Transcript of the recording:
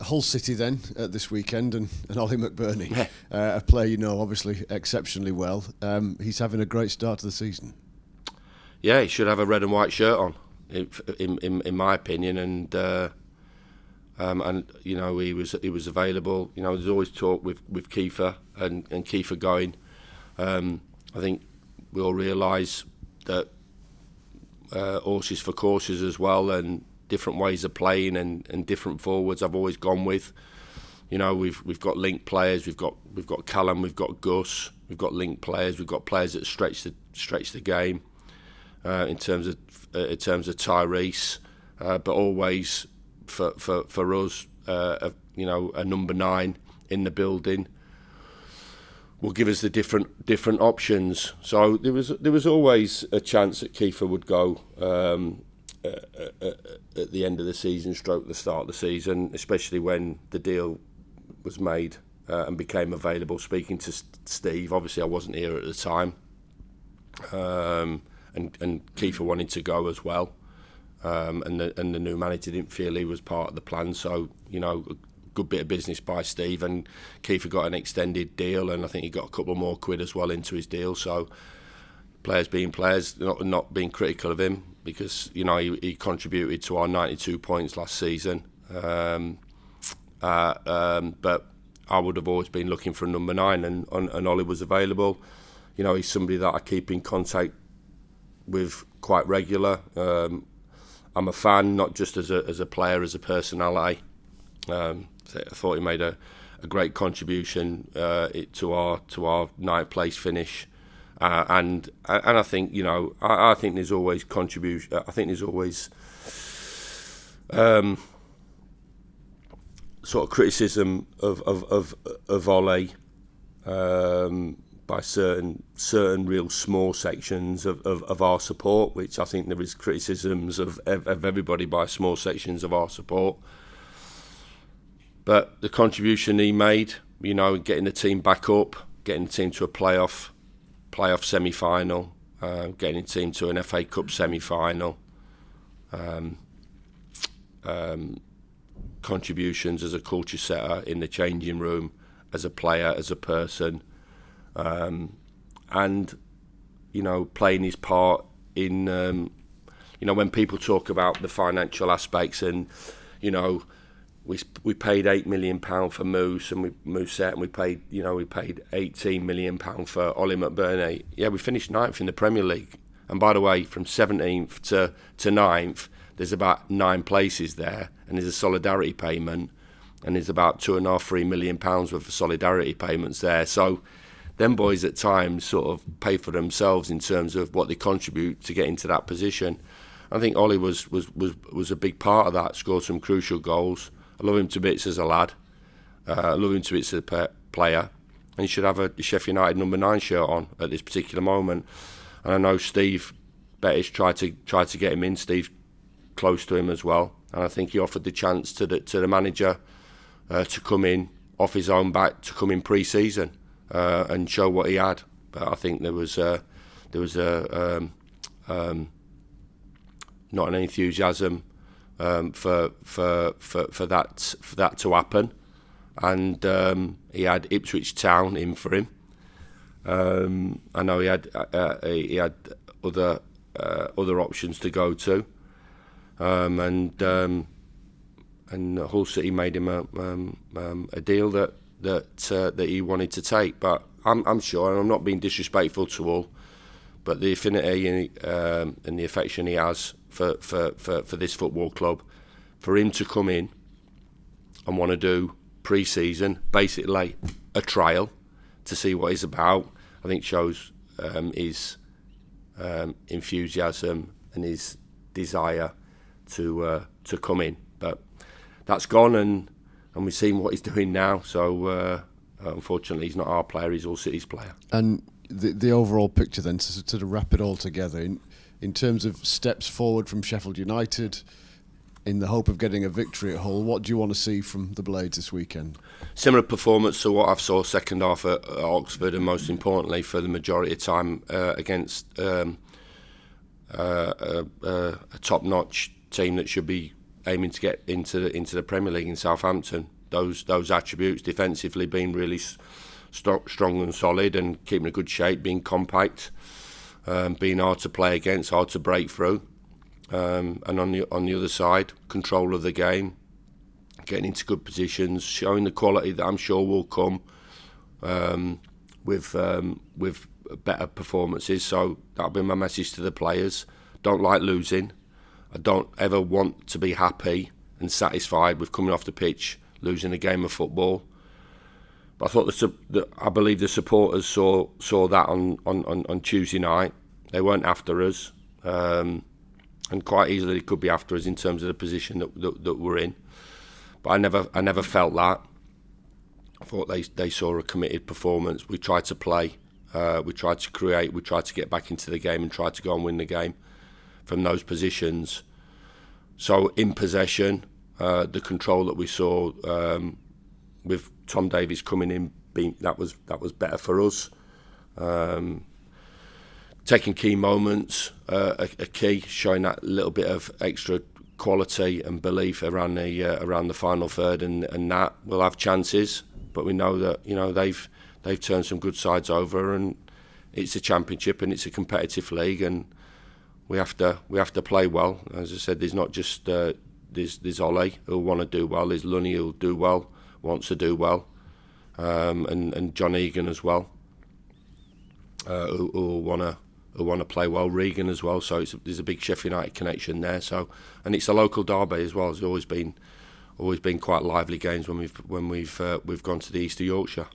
Hull City then this weekend, and Oli McBurnie, Yeah. a player you know obviously exceptionally well. He's having a great start to the season. Yeah, he should have a red and white shirt on, in my opinion, and you know he was available. You know, there's always talk with Kiefer and Kiefer going. I think we all realise that horses for courses as well, and different ways of playing and different forwards. I've always gone with. You know, we've got linked players. We've got Callum. We've got Gus. We've got linked players. We've got players that stretch the game. In terms of Tyrese, but always for us, you know, a number 9 in the building will give us the different options. So there was always a chance that Kiefer would go at the end of the season, stroke the start of the season, especially when the deal was made and became available. Speaking to Steve, obviously I wasn't here at the time. And Kiefer wanted to go as well, and the new manager didn't feel he was part of the plan. So, you know, a good bit of business by Steve, and Kiefer got an extended deal, and I think he got a couple more quid as well into his deal. So, players being players, not being critical of him, because you know he contributed to our 92 points last season. But I would have always been looking for a number 9, and Oli was available. You know, he's somebody that I keep in contact with quite regular. I'm a fan, not just as a player, as a personality. I thought he made a great contribution to our 9th place finish, and I think, you know, I think there's always contribution. I think there's always sort of criticism of Oli. By certain real small sections of our support, which I think there is criticisms of everybody by small sections of our support. But the contribution he made, you know, getting the team back up, getting the team to a playoff semi-final, getting the team to an FA Cup semi-final, contributions as a culture setter in the changing room, as a player, as a person. And, you know, playing his part in, you know, when people talk about the financial aspects, and, you know, we paid £8 million for Moose and Mooset, and we paid £18 million for Oli McBurnie. Yeah, we finished 9th in the Premier League, and by the way, from 17th to 9th, there's about 9 places there, and there's a solidarity payment, and there's about £2.5-3 million worth of solidarity payments there. So them boys at times sort of pay for themselves in terms of what they contribute to get into that position. I think Oli was a big part of that, scored some crucial goals. I love him to bits as a lad. I love him to bits as a player. And he should have a Sheffield United number 9 shirt on at this particular moment. And I know Steve Bettish tried to get him in. Steve's close to him as well. And I think he offered the chance to the manager to come in off his own back, to come in pre-season. And show what he had, but I think there was not an enthusiasm for that to happen, and he had Ipswich Town in for him. I know he had other options to go to, and Hull City made him a deal that he wanted to take. But I'm sure, and I'm not being disrespectful to Hull, but the affinity and the affection he has for this football club, for him to come in and want to do pre-season, basically a trial to see what he's about, I think shows his enthusiasm and his desire to come in. But that's gone, and we've seen what he's doing now. So unfortunately, he's not our player; he's Hull City's player. And the overall picture then, to wrap it all together, in terms of steps forward from Sheffield United, in the hope of getting a victory at Hull, what do you want to see from the Blades this weekend? Similar performance to what I've saw second half at Oxford, and most importantly for the majority of time against a top-notch team that should be aiming to get into the Premier League in Southampton. those attributes. Defensively, being really strong and solid, and keeping a good shape, being compact, being hard to play against, hard to break through. And on the other side, control of the game, getting into good positions, showing the quality that I'm sure will come with better performances. So that'll be my message to the players. Don't like losing. I don't ever want to be happy and satisfied with coming off the pitch losing a game of football. But I thought I believe the supporters saw that on Tuesday night. They weren't after us, and quite easily they could be after us in terms of the position that we're in. But I never felt that. I thought they saw a committed performance. We tried to play, we tried to create, we tried to get back into the game and try to go and win the game from those positions. So in possession, the control that we saw with Tom Davies coming in, that was better for us. Taking key moments, a key, showing that little bit of extra quality and belief around the final third, and that we'll have chances. But we know that they've turned some good sides over, and it's a championship and it's a competitive league, and we have to play well. As I said, there's not just there's Oli who'll want to do well. There's Lunny who'll do well, wants to do well, and John Egan as well, who'll want to play well. Regan as well. So there's a big Sheffield United connection there. So, and it's a local derby as well. It's always been quite lively games when we've gone to the East of Yorkshire.